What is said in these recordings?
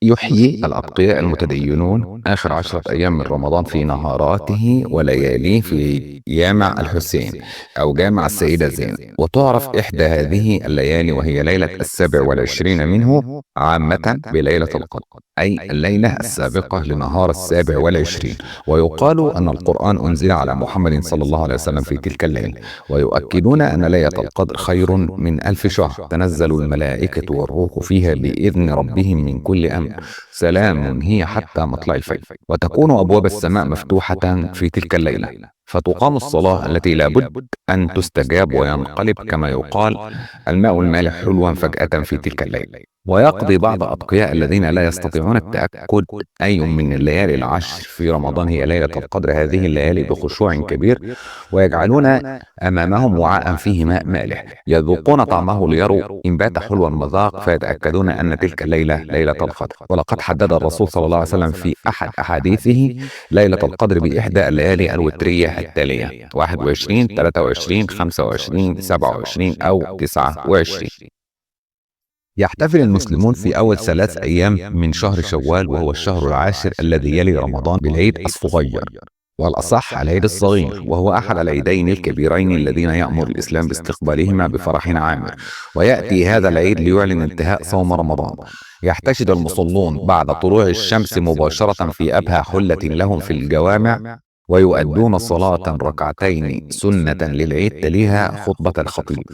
يحيي الأتقياء المتدينون آخر 10 أيام من رمضان في نهاراته ولياليه في جامع الحسين أو جامع السيدة زينب. وتعرف إحدى هذه الليالي وهي ليلة 27 منه عامة بليلة القدر، أي الليلة السابقة لنهار 27. ويقال أن القرآن أنزل على محمد صلى الله عليه وسلم في تلك الليلة. ويؤكدون أن ليلة القدر خير من 1000 شهر، تنزل الملائكة والروح فيها بإذن ربهم من كل أمر، سلام هي حتى مطلع الفجر. وتكون أبواب السماء مفتوحة في تلك الليلة، فتقام الصلاة التي لابد أن تستجاب، وينقلب كما يقال الماء المالح حلوا فجأة في تلك الليلة. ويقضي بعض أتقياء الذين لا يستطيعون التأكد أي من الليالي العشر في رمضان هي ليلة القدر هذه الليالي بخشوع كبير، ويجعلون أمامهم وعاء فيه ماء مالح يذوقون طعمه ليروا إن بات حلو المذاق، فيتأكدون أن تلك الليلة ليلة القدر. ولقد حدد الرسول صلى الله عليه وسلم في أحد أحاديثه ليلة القدر بإحدى الليالي الوترية التالية: 21 23 25 27 أو 29. يحتفل المسلمون في أول 3 أيام من شهر شوال وهو الشهر العاشر الذي يلي رمضان بالعيد الصغير، والأصح العيد الصغير، وهو أحد العيدين الكبيرين الذين يأمر الإسلام باستقبالهما بفرح عامر. ويأتي هذا العيد ليعلن انتهاء صوم رمضان. يحتشد المصلون بعد طلوع الشمس مباشرة في أبهى حلة لهم في الجوامع، ويؤدون صلاة ركعتين سنة للعيد تليها خطبة الخطيب،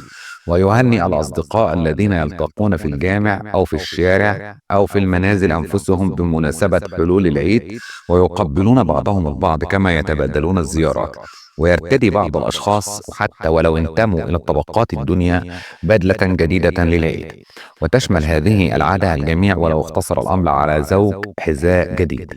ويهنئ الأصدقاء الذين يلتقون في الجامع أو في الشارع أو في المنازل أنفسهم بمناسبة حلول العيد، ويقبلون بعضهم البعض كما يتبادلون الزيارات. ويرتدي بعض الأشخاص حتى ولو انتموا إلى الطبقات الدنيا بدلة جديدة للعيد، وتشمل هذه العادة الجميع ولو اقتصر الأمر على زوج حذاء جديد.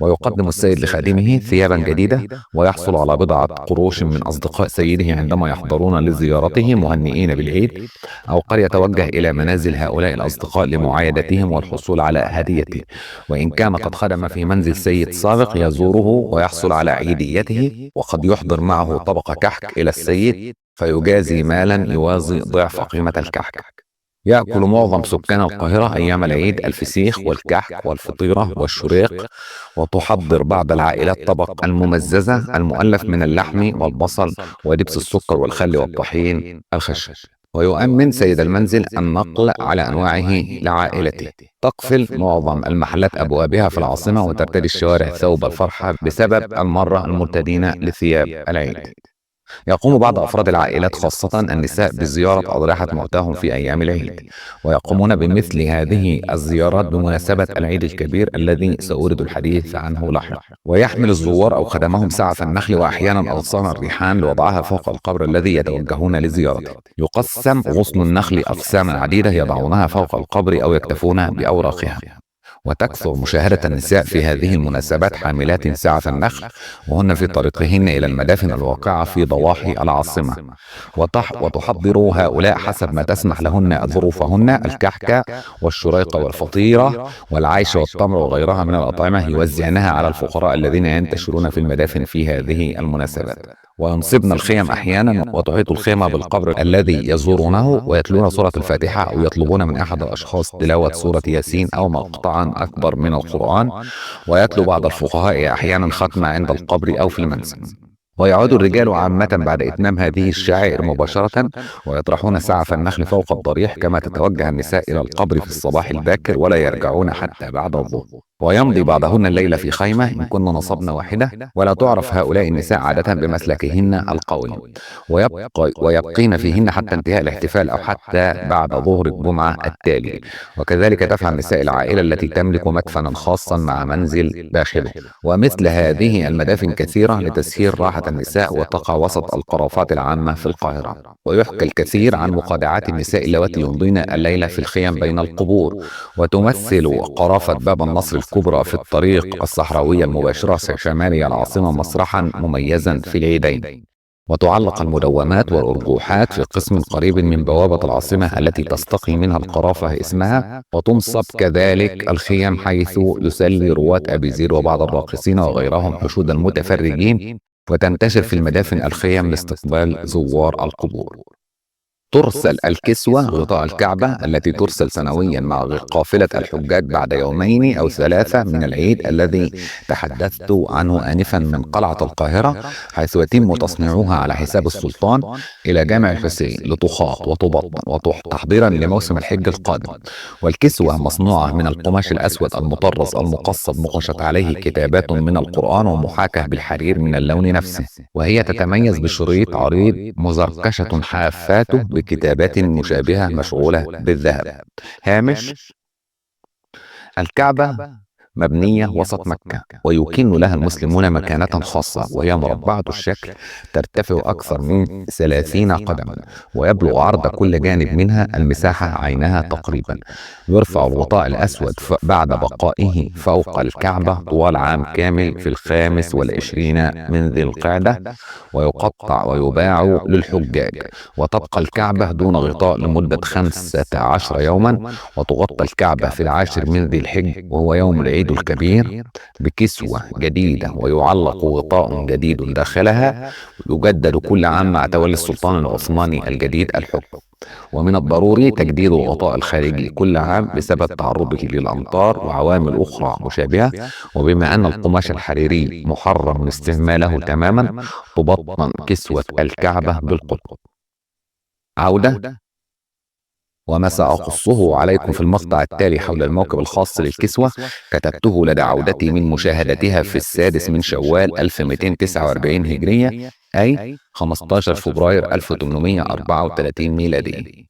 ويقدم السيد لخادمه ثيابا جديدة، ويحصل على بضعة قروش من أصدقاء سيده عندما يحضرون لزيارته مهنئين بالعيد، أو قد يتوجه إلى منازل هؤلاء الأصدقاء لمعايدتهم والحصول على هديته، وإن كان قد خدم في منزل سيد سابق يزوره ويحصل على عيديته، وقد يحضر معه طبق كحك إلى السيد فيجازي مالا يوازي ضعف قيمة الكحك. يأكل معظم سكان القاهرة أيام العيد الفسيخ والكحك والفطيرة والشريق، وتحضر بعض العائلات طبق الممززة المؤلف من اللحم والبصل ودبس السكر والخل والطحين الخشن. ويؤمن سيد المنزل النقل على أنواعه لعائلته. تقفل معظم المحلات أبوابها في العاصمة، وترتدي الشوارع ثوب الفرحة بسبب المرة المرتدين لثياب العيد. يقوم بعض أفراد العائلات خاصة النساء بزيارة أضرحة موتاهم في أيام العيد، ويقومون بمثل هذه الزيارات بمناسبة العيد الكبير الذي سأورد الحديث عنه لاحقا. ويحمل الزوار أو خدمهم سعف النخل وأحيانا أغصان الريحان لوضعها فوق القبر الذي يتوجهون لزيارته. يقسم غصن النخل أقساما عديدة يضعونها فوق القبر أو يكتفون بأوراقها. وتكثر مشاهدة النساء في هذه المناسبات حاملات سعف النخل، وهن في طريقهن إلى المدافن الواقعة في ضواحي العاصمة. وتحضر هؤلاء حسب ما تسمح لهن ظروفهن الكحك والشريق والفطيرة والعيش والتمر وغيرها من الأطعمة، يوزعنها على الفقراء الذين ينتشرون في المدافن في هذه المناسبات. وينصبن الخيم أحيانا، وتحيط الخيمة بالقبر الذي يزورونه، ويتلون سورة الفاتحة أو يطلبون من أحد الأشخاص تلاوة سورة ياسين أو مقطعا أكبر من القرآن، ويتلو بعض الفقهاء أحيانا ختمة عند القبر أو في المنزل. ويعود الرجال عامة بعد إتمام هذه الشعائر مباشرة، ويطرحون سعف النخل فوق الضريح، كما تتوجه النساء إلى القبر في الصباح الباكر ولا يرجعون حتى بعد الظهر. ويمضي بعضهن الليل في خيمة إن كن نصبن واحدة، ولا تعرف هؤلاء النساء عادة بمسلكهن القوي، ويبقين فيهن حتى انتهاء الاحتفال أو حتى بعد ظهر الجمعة التالي. وكذلك تفعل نساء العائلة التي تملك مدفنا خاصا مع منزل داخله. ومثل هذه المدافن كثيرة لتسهيل راحة النساء، وتقع وسط القرافات العامة في القاهرة. ويحكى الكثير عن مقاطعات النساء اللواتي يمضين الليلة في الخيم بين القبور. وتمثل قرافة باب النصر الكبرى في الطريق الصحراوية المباشرة شمالي العاصمة مسرحا مميزا في العيدين. وتعلق المدومات والأرجوحات في قسم قريب من بوابة العاصمة التي تستقي منها القرافة اسمها، وتنصب كذلك الخيم حيث يسلي رواة أبي زيد وبعض الراقصين وغيرهم حشود المتفرجين، وتنتشر في المدافن الخيم لاستقبال زوار القبور. ترسل الكسوة غطاء الكعبة التي ترسل سنويا مع قافلة الحجاج بعد يومين أو ثلاثة من العيد الذي تحدثت عنه آنفا من قلعة القاهرة، حيث يتم تصنيعها على حساب السلطان إلى جامع الحسين لتخاط وتبطن تحضيرا لموسم الحج القادم. والكسوة مصنوعة من القماش الأسود المطرز المقصب، نقشت عليه كتابات من القرآن ومحاكاة بالحرير من اللون نفسه، وهي تتميز بشريط عريض مزركشة حافاته بكتابات مشابهة مشغولة بالذهب. هامش: الكعبة مبنية وسط مكة، ويكن لها المسلمون مكانة خاصة، وهي مربعة الشكل، ترتفع أكثر من 30 قدما، ويبلغ عرض كل جانب منها المساحة عينها تقريبا. يرفع الغطاء الأسود بعد بقائه فوق الكعبة طوال عام كامل في 25 من ذي القعدة، ويقطع ويباع للحجاج، وتبقى الكعبة دون غطاء لمدة 15 يوما، وتغطى الكعبة في 10 من ذي الحج وهو يوم العيد الكبير بكسوة جديدة، ويعلق غطاء جديد داخلها، يجدد كل عام مع تولي السلطان العثماني الجديد الحكم. ومن الضروري تجديد الغطاء الخارجي كل عام بسبب تعرضه للأمطار وعوامل أخرى مشابهة. وبما أن القماش الحريري محرم استعماله تماما، تبطن كسوة الكعبة بالقطن. عودة: وما سأقصه عليكم في المقطع التالي حول الموكب الخاص للكسوة كتبته لدى عودتي من مشاهدتها في 6 من شوال 1249 هجرية، أي 15 فبراير 1834 ميلادي.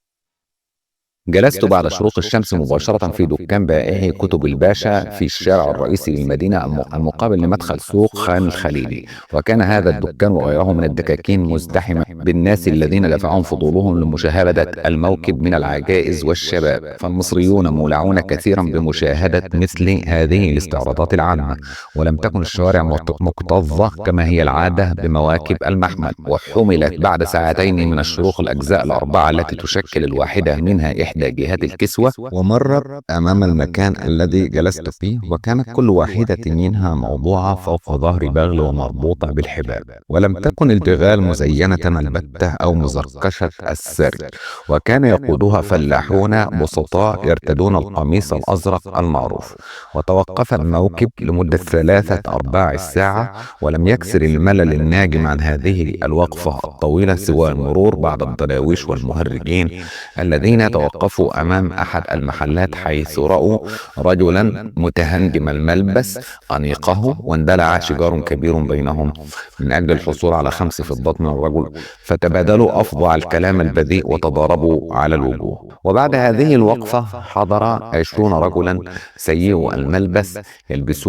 جلست بعد شروق الشمس مباشرة في دكان بائع كتب الباشا في الشارع الرئيسي للمدينة المقابل لمدخل سوق خان الخليلي، وكان هذا الدكان وغيره من الدكاكين مزدحمة بالناس الذين دفعهم فضولهم لمشاهدة الموكب من العجائز والشباب، فالمصريون مولعون كثيرا بمشاهدة مثل هذه الاستعراضات العامة، ولم تكن الشوارع مكتظة كما هي العادة بمواكب المحمل. وحملت بعد ساعتين من الشروق الأجزاء الأربعة التي تشكل الواحدة منها إحدى جهات الكسوة، ومرت أمام المكان الذي جلست فيه، وكانت كل واحدة منها موضوعة فوق ظهر بغل ومربوطة بالحبال، ولم تكن البغال مزينة البتة أو مزركشة السرج، وكان يقودها فلاحون بسطاء يرتدون القميص الأزرق المعروف. وتوقف الموكب لمدة 3/4 ساعة، ولم يكسر الملل الناجم عن هذه الوقفة الطويلة سوى المرور بعض الدراويش والمهرجين الذين توقفوا أمام أحد المحلات، حيث رأوا رجلا متهندم الملبس أنيقه، واندلع شجار كبير بينهم من أجل الحصول على 5 فضات من الرجل، فتبادلوا أفظع الكلام البذيء وتضاربوا على الوجوه. وبعد هذه الوقفة حضر 20 رجلا سيئو الملبس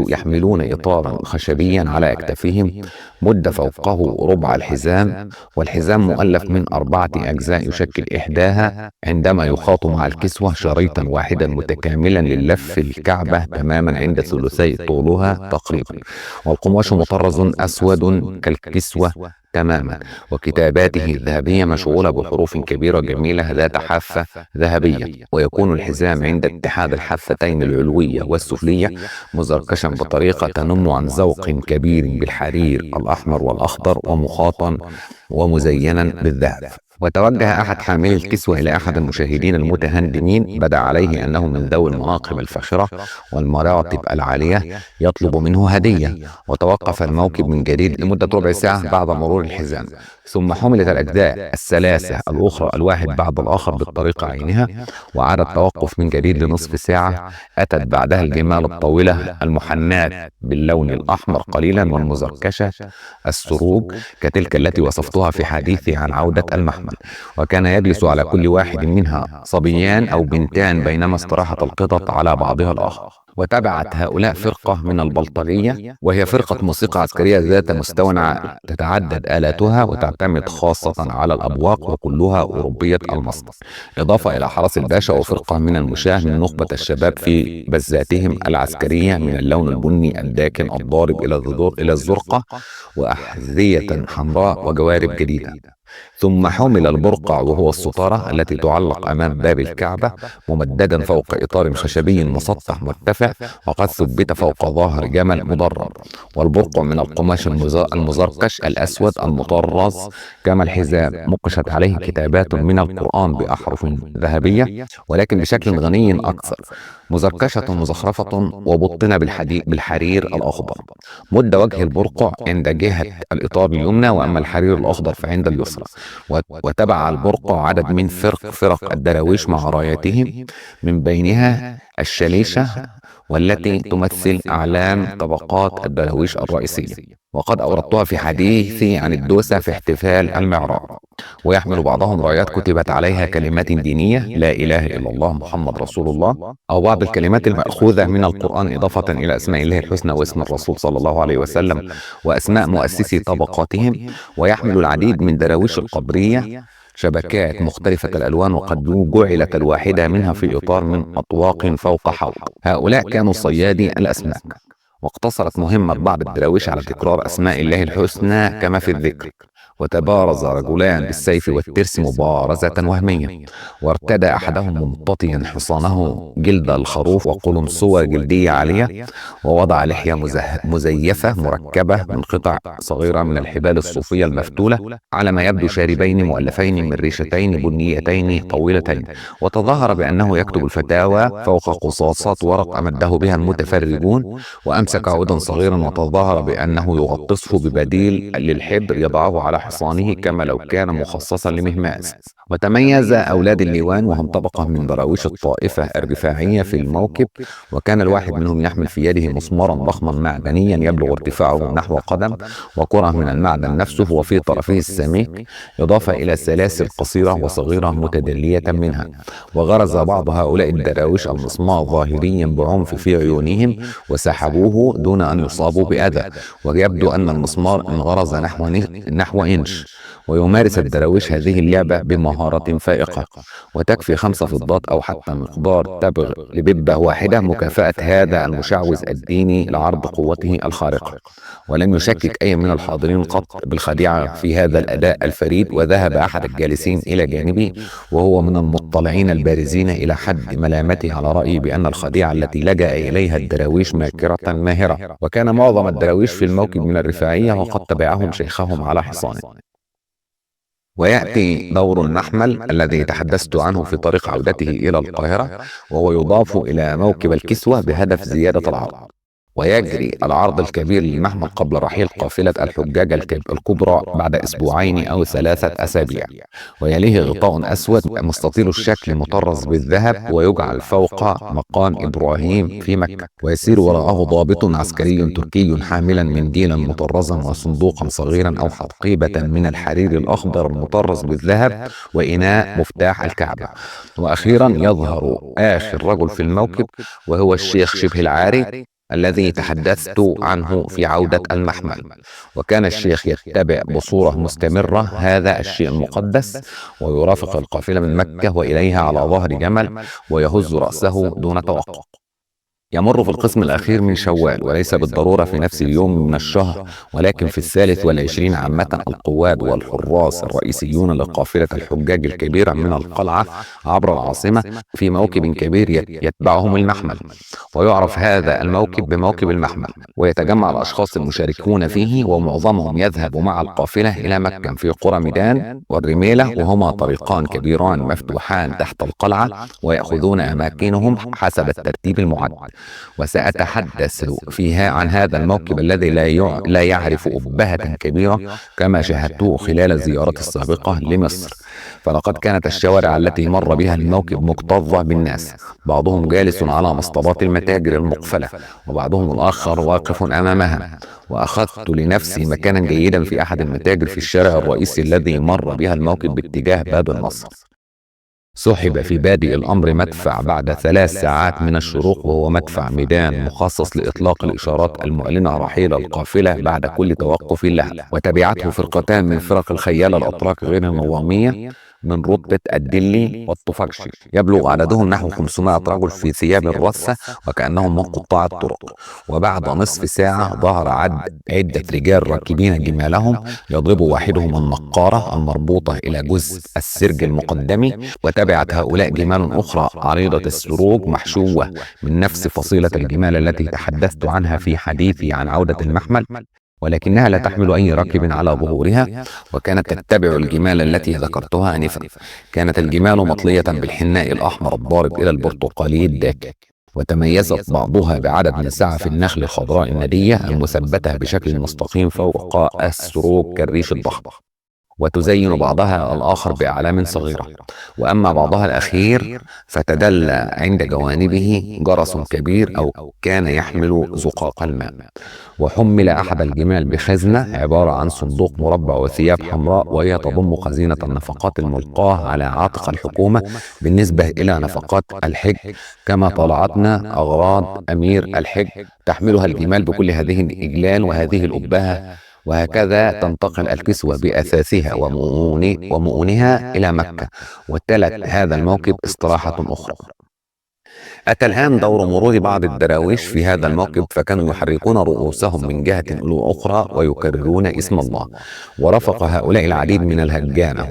يحملون إطارا خشبيا على أكتافهم مد فوقه ربع الحزام، والحزام مؤلف من 4 أجزاء يشكل إحداها عندما يخاط مع الكسوة شريطا واحدا متكاملا للف الكعبة تماما عند ثلثي طولها تقريبا، والقماش مطرز أسود كالكسوة تماما، وكتاباته الذهبية مشغولة بحروف كبيرة جميلة ذات حافة ذهبية. ويكون الحزام عند اتحاد الحافتين العلوية والسفلية مزركشا بطريقة تنم عن ذوق كبير بالحرير الأحمر والأخضر، ومخاطا ومزينا بالذهب. وتوجه أحد حاملي الكسوة إلى أحد المشاهدين المتهندمين، بدا عليه أنه من ذوي المناقب الفاخرة والمراتب العالية، يطلب منه هدية. وتوقف الموكب من جديد لمدة ربع ساعة بعد مرور الحزام، ثم حملت الأجزاء الثلاثة الأخرى الواحد بعد الآخر بالطريقة عينها، وعاد التوقف من جديد لنصف ساعة. أتت بعدها الجمال الطويلة المحناة باللون الأحمر قليلا والمزركشة السروج كتلك التي وصفتها في حديثي عن عودة المحمل، وكان يجلس على كل واحد منها صبيان أو بنتان بينما استراحت القطط على بعضها الآخر. وتبعت هؤلاء فرقة من البلطجية، وهي فرقة موسيقى عسكرية ذات مستوى تتعدد آلاتها وتعتمد خاصة على الأبواق، وكلها أوروبية المصدر، إضافة إلى حرس الباشا وفرقة من المشاة من نخبة الشباب في بزاتهم العسكرية من اللون البني الداكن الضارب إلى الزرقة، وأحذية حمراء وجوارب جديدة. ثم حمل البرقع وهو الستارة التي تعلق أمام باب الكعبة ممددا فوق إطار خشبي مسطح مرتفع، وقد ثبت فوق ظهر جمل مدرب. والبرقع من القماش المزركش الأسود المطرز، كما الحزام مقشت عليه كتابات من القرآن بأحرف ذهبية ولكن بشكل غني أكثر، مزركشة مزخرفة، وبطن بالحرير الأخضر. مد وجه البرقع عند جهة الإطار اليمنى، وأما الحرير الأخضر فعند اليسرى. وتبع البرقع عدد من فرق الدراويش مع راياتهم، من بينها الشليشة، والتي تمثل أعلام طبقات الدراويش الرئيسية، وقد أوردتها في حديثي عن الدوسة في احتفال المعراج. ويحمل بعضهم رايات كتبت عليها كلمات دينية: لا إله إلا الله محمد رسول الله، أو بعض الكلمات المأخوذة من القرآن إضافة إلى أسماء الله الحسنى واسم الرسول صلى الله عليه وسلم وأسماء مؤسسي طبقاتهم. ويحمل العديد من دراويش القبرية شبكات مختلفة الألوان، وقد جعلت الواحدة منها في إطار من أطواق فوق حوض. هؤلاء كانوا صيادي الأسماك، واقتصرت مهمة بعض الدراويش على تكرار أسماء الله الحسنى كما في الذكر. وتبارز رجلان بالسيف والترس مبارزة وهمية، وارتدى أحدهم ممتطيا حصانه جلد الخروف وقلنسوة جلدية عالية، ووضع لحية مزيفة مركبة من قطع صغيرة من الحبال الصوفية المفتولة، على ما يبدو شاربين مؤلفين من ريشتين بنيتين طويلتين. وتظاهر بأنه يكتب الفتاوى فوق قصاصات ورق أمده بها المتفرجون، وأمسك عودا صغيرا، وتظاهر بأنه يغطسه ببديل للحبر يضعه على حصانه كما لو كان مخصصا لمهماز. وتميز أولاد الليوان، وهم طبقة من دراويش الطائفة الرفاعية، في الموكب، وكان الواحد منهم يحمل في يده مسمارا ضخما معدنيا يبلغ ارتفاعه نحو قدم، وكرة من المعدن نفسه، وفي طرفه السميك، إضافة إلى سلاسل قصيرة وصغيرة متدلية منها. وغرز بعض هؤلاء الدراويش المسمار ظاهريا بعنف في عيونهم، وسحبوه دون أن يصابوا بأذى، ويبدو أن المسمار انغرز نحو إنش. ويمارس الدراويش هذه اللعبة بمهارة فائقة، وتكفي 5 فضات أو حتى مقدار تبغ لببة واحدة مكافأة هذا المشعوذ الديني لعرض قوته الخارقة. ولم يشكك أي من الحاضرين قط بالخديعة في هذا الأداء الفريد، وذهب أحد الجالسين إلى جانبي وهو من المطلعين البارزين إلى حد ملامته على رأيي بأن الخديعة التي لجأ إليها الدراويش ماكرة ماهرة. وكان معظم الدراويش في الموكب من الرفاعية، وقد تبعهم شيخهم على حصانه. ويأتي دور المحمل الذي تحدثت عنه في طريق عودته إلى القاهرة، وهو يضاف إلى موكب الكسوة بهدف زيادة العرض. ويجري العرض الكبير للمحمل قبل رحيل قافلة الحجاج الكبرى بعد 2 أو 3 أسابيع، ويليه غطاء أسود مستطيل الشكل مطرز بالذهب، ويجعل فوق مقام إبراهيم في مكة، ويسير وراءه ضابط عسكري تركي حاملا منديلا مطرزا وصندوقا صغيرا أو حقيبة من الحرير الأخضر المطرز بالذهب، وإناء مفتاح الكعبة. وأخيرا يظهر آخر رجل في الموكب، وهو الشيخ شبه العاري الذي تحدثت عنه في عودة المحمل. وكان الشيخ يتبع بصورة مستمرة هذا الشيء المقدس، ويرافق القافلة من مكة وإليها على ظهر جمل، ويهز رأسه دون توقف. يمر في القسم الأخير من شوال، وليس بالضرورة في نفس اليوم من الشهر، ولكن في 23 عامة، القواد والحراس الرئيسيون لقافلة الحجاج الكبيرة من القلعة عبر العاصمة في موكب كبير يتبعهم المحمل، ويعرف هذا الموكب بموكب المحمل. ويتجمع الأشخاص المشاركون فيه، ومعظمهم يذهب مع القافلة إلى مكة في قرى ميدان والرميلة، وهما طريقان كبيران مفتوحان تحت القلعة، ويأخذون أماكنهم حسب الترتيب المعد. وسأتحدث فيها عن هذا الموكب الذي لا يعرف أبهة كبيرة كما شاهدته خلال زيارتي السابقة لمصر. فلقد كانت الشوارع التي مر بها الموكب مكتظة بالناس، بعضهم جالس على مصطبات المتاجر المقفلة، وبعضهم الآخر واقف أمامها. وأخذت لنفسي مكانا جيدا في أحد المتاجر في الشارع الرئيسي الذي مر بها الموكب باتجاه باب النصر. سحب في بادئ الأمر مدفع بعد 3 ساعات من الشروق، وهو مدفع ميدان مخصص لإطلاق الإشارات المعلنة رحيل القافلة بعد كل توقف لها. وتبعته فرقتان من فرق الخيالة الأتراك غير النظامية، من رتبة الدلي والطفقشي، يبلغ عددهم نحو 500 رجل في ثياب الرصة وكأنهم من قطاع الطرق. وبعد نصف ساعة ظهر عدة رجال راكبين جمالهم، يضرب واحدهم النقارة المربوطة إلى جزء السرج المقدمي، وتبعت هؤلاء جمال أخرى عريضة السروج محشوة من نفس فصيلة الجمال التي تحدثت عنها في حديثي عن عودة المحمل، ولكنها لا تحمل أي راكب على ظهورها، وكانت تتبع الجمال التي ذكرتها آنفا. كانت الجمال مطلية بالحناء الأحمر الضارب إلى البرتقالي الداكن، وتميزت بعضها بعدد من سعف النخل الخضراء الندية المثبتة بشكل مستقيم فوق السروج كالريش الضخم، وتزين بعضها الآخر بأعلام صغيرة. وأما بعضها الأخير فتدلى عند جوانبه جرس كبير أو كان يحمل زقاق الماء. وحمل أحد الجمال بخزنة عبارة عن صندوق مربع وثياب حمراء، وهي تضم خزينة النفقات الملقاة على عاتق الحكومة بالنسبة إلى نفقات الحج، كما طالعتنا أغراض أمير الحج تحملها الجمال بكل هذه الإجلال وهذه الأبهة. وهكذا تنتقل الكسوة بأثاثها ومؤونها إلى مكة. وتلت هذا الموكب استراحة أخرى. أتى الآن دور مرور بعض الدراويش في هذا الموكب، فكانوا يحركون رؤوسهم من جهة إلى أخرى ويكررون اسم الله. ورافق هؤلاء العديد من الهجانة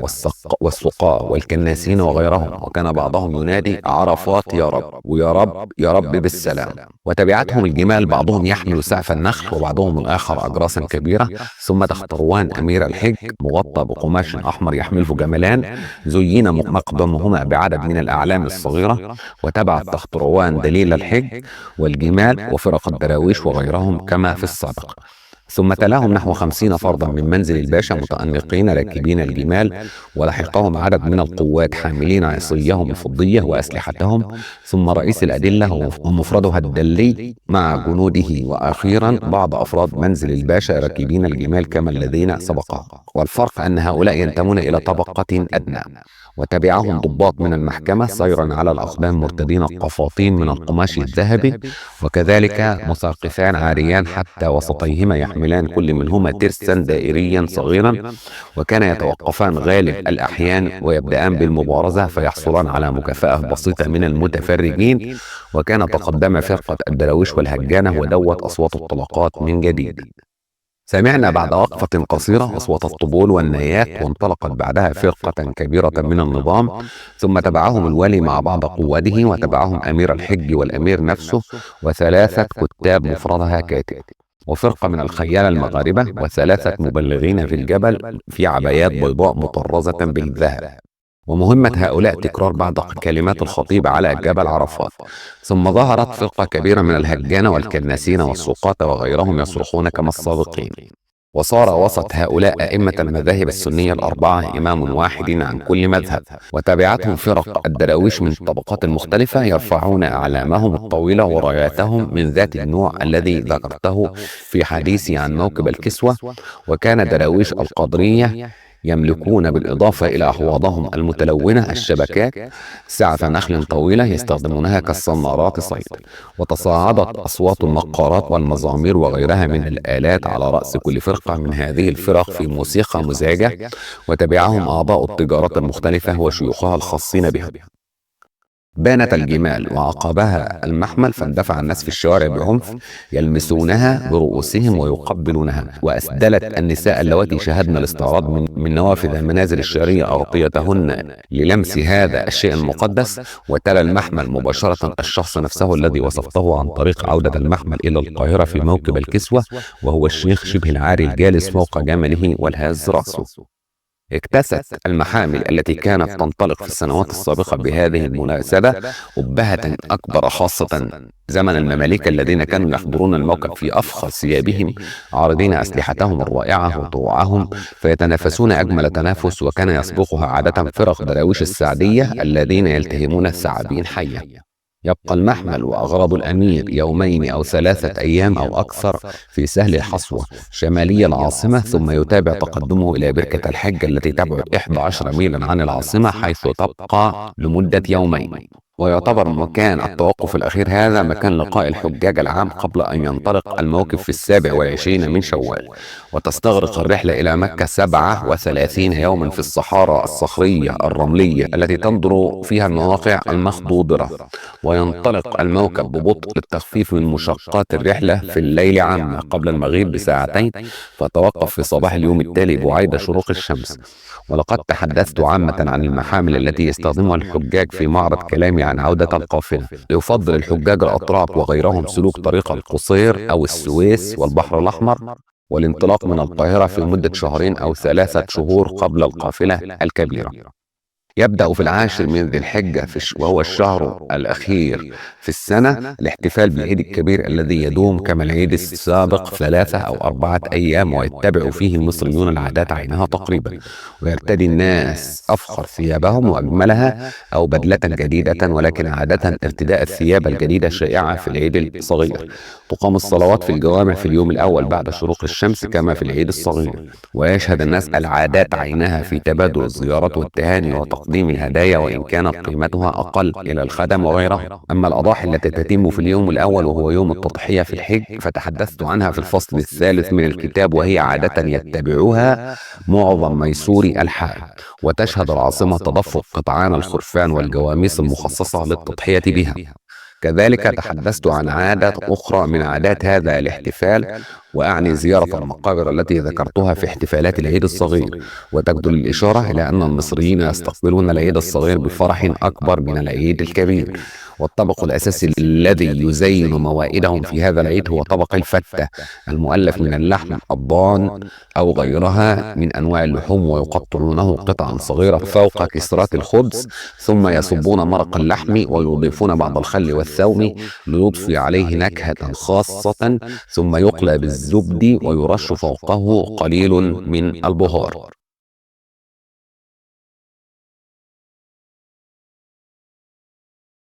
والسقاء والكناسين وغيرهم، وكان بعضهم ينادي عرفات يا رب، ويا رب يا رب بالسلام. وتبعتهم الجمال، بعضهم يحمل سعف النخل وبعضهم الآخر أجراسا كبيرة. ثم تختروان أمير الحج مغطى بقماش أحمر يحمله جملان زين مقدمهما بعدد من الأعلام الصغيرة. وتبع تختروان دليل الحج والجمال وفرق الدراويش وغيرهم كما في السابق. ثم تلاهم نحو 50 فردا من منزل الباشا متأنقين راكبين الجمال، ولحقهم عدد من القوات حاملين عصيهم الفضية وأسلحتهم، ثم رئيس الأدلة ومفردها الدلي مع جنوده، وأخيرا بعض أفراد منزل الباشا راكبين الجمال كما الذين سبقهم. والفرق أن هؤلاء ينتمون إلى طبقة أدنى. وتبعهم ضباط من المحكمة سيرا على الأقدام مرتدين القفاطين من القماش الذهبي، وكذلك مثاقفان عاريان حتى وسطيهما يحملان كل منهما ترسا دائريا صغيرا. وكان يتوقفان غالب الأحيان ويبدأان بالمبارزة فيحصلان على مكافأة بسيطة من المتفرجين. وكان تقدم فرقة الدراويش والهجانة ودوت أصوات الطلقات من جديد. سمعنا بعد وقفة قصيرة أصوات الطبول والنايات، وانطلقت بعدها فرقة كبيرة من النظام، ثم تبعهم الولي مع بعض قواده، وتبعهم أمير الحج والأمير نفسه وثلاثة كتاب مفردها كاتب، وفرقة من الخيال المغاربة، وثلاثة مبلغين في الجبل في عبايات بيضاء مطرزة بالذهب. ومهمة هؤلاء تكرار بعض كلمات الخطيب على جبل عرفات. ثم ظهرت فرقة كبيرة من الهجانة والكناسين والسقاة وغيرهم يصرخون كما السابقين. وصار وسط هؤلاء أئمة المذاهب السنية الأربعة إمام واحد عن كل مذهب، وتبعتهم فرق الدراويش من الطبقات المختلفة يرفعون أعلامهم الطويلة وراياتهم من ذات النوع الذي ذكرته في حديثي عن موكب الكسوة. وكان دراويش القادرية يملكون بالإضافة إلى أحواضهم المتلونة الشبكات سعف نخل طويلة يستخدمونها كالصنارات صيد. وتصاعدت أصوات النقارات والمزامير وغيرها من الآلات على رأس كل فرقة من هذه الفرق في موسيقى مزعجة، وتبعهم أعضاء التجارات المختلفة وشيوخها الخاصين بها. بانت الجمال وعقبها المحمل، فاندفع الناس في الشوارع بعنف يلمسونها برؤوسهم ويقبلونها. وأسدلت النساء اللواتي شهدن الاستعراض من نوافذ منازل الشعرية أغطيتهن للمس هذا الشيء المقدس. وتلا المحمل مباشرة الشخص نفسه الذي وصفته عن طريق عودة المحمل إلى القاهرة في موكب الكسوة، وهو الشيخ شبه العاري الجالس فوق جمله والهاز رأسه. اكتست المحامل التي كانت تنطلق في السنوات السابقة بهذه المناسبة أبهة أكبر، خاصة زمن المماليك الذين كانوا يحضرون الموكب في أفخر ثيابهم عارضين أسلحتهم الرائعة وطروعهم فيتنافسون أجمل تنافس. وكان يسبقها عادة فرق دراويش السعدية الذين يلتهمون الثعابين حية. يبقى المحمل وأغراض الأمير يومين أو 3 أيام أو أكثر في سهل الحصوة شمالي العاصمة، ثم يتابع تقدمه إلى بركة الحج التي تبعد 11 ميلا عن العاصمة، حيث تبقى لمدة يومين. ويعتبر مكان التوقف الأخير هذا مكان لقاء الحجاج العام قبل أن ينطلق الموكب في 27 من شوال. وتستغرق الرحلة إلى مكة 37 يوما في الصحارى الصخرية الرملية التي تندر فيها المواقع المخضوضرة. وينطلق الموكب ببطء للتخفيف من مشقات الرحلة في الليل عامة قبل المغيب بساعتين، فتوقف في صباح اليوم التالي بعيد شروق الشمس. ولقد تحدثت عامة عن المحامل التي يستخدمها الحجاج في معرض كلامي عن عودة القافلة. يفضل الحجاج الأتراك وغيرهم سلوك طريق القصير أو السويس والبحر الأحمر، والانطلاق من القاهرة في مدة 2 أو 3 شهور قبل القافلة الكبيرة. يبدأ في 10 من ذي الحجة وهو الشهر الأخير في السنة الاحتفال بالعيد الكبير الذي يدوم كما العيد السابق 3 أو 4 أيام، ويتبع فيه المصريون العادات عينها تقريبا. ويرتدي الناس أفخر ثيابهم وأجملها أو بدلة جديدة، ولكن عادة ارتداء الثياب الجديدة شائعة في العيد الصغير. تقام الصلوات في الجوامع في اليوم الأول بعد شروق الشمس كما في العيد الصغير. ويشهد الناس العادات عينها في تبادل الزيارات والتهاني وتقديم الهدايا وإن كانت قيمتها أقل إلى الخدم وغيره. أما الأضاحي التي تتم في اليوم الأول وهو يوم التضحية في الحج فتحدثت عنها في الفصل الثالث من الكتاب، وهي عادة يتبعها معظم ميسوري الحال. وتشهد العاصمة تدفق قطعان الخرفان والجواميس المخصصة للتضحية بها. كذلك تحدثت عن عادة أخرى من عادات هذا الاحتفال، وأعني زيارة المقابر التي ذكرتها في احتفالات العيد الصغير. وتجدر الإشارة إلى أن المصريين يستقبلون العيد الصغير بفرح أكبر من العيد الكبير. والطبق الأساسي الذي يزين موائدهم في هذا العيد هو طبق الفتة المؤلف من اللحم الضان أو غيرها من أنواع اللحوم، ويقطعونه قطعا صغيرة فوق كسرات الخبز، ثم يصبون مرق اللحم ويضيفون بعض الخل والثوم ليضفي عليه نكهة خاصة، ثم يقلى بالزبد ويرش فوقه قليل من البهار.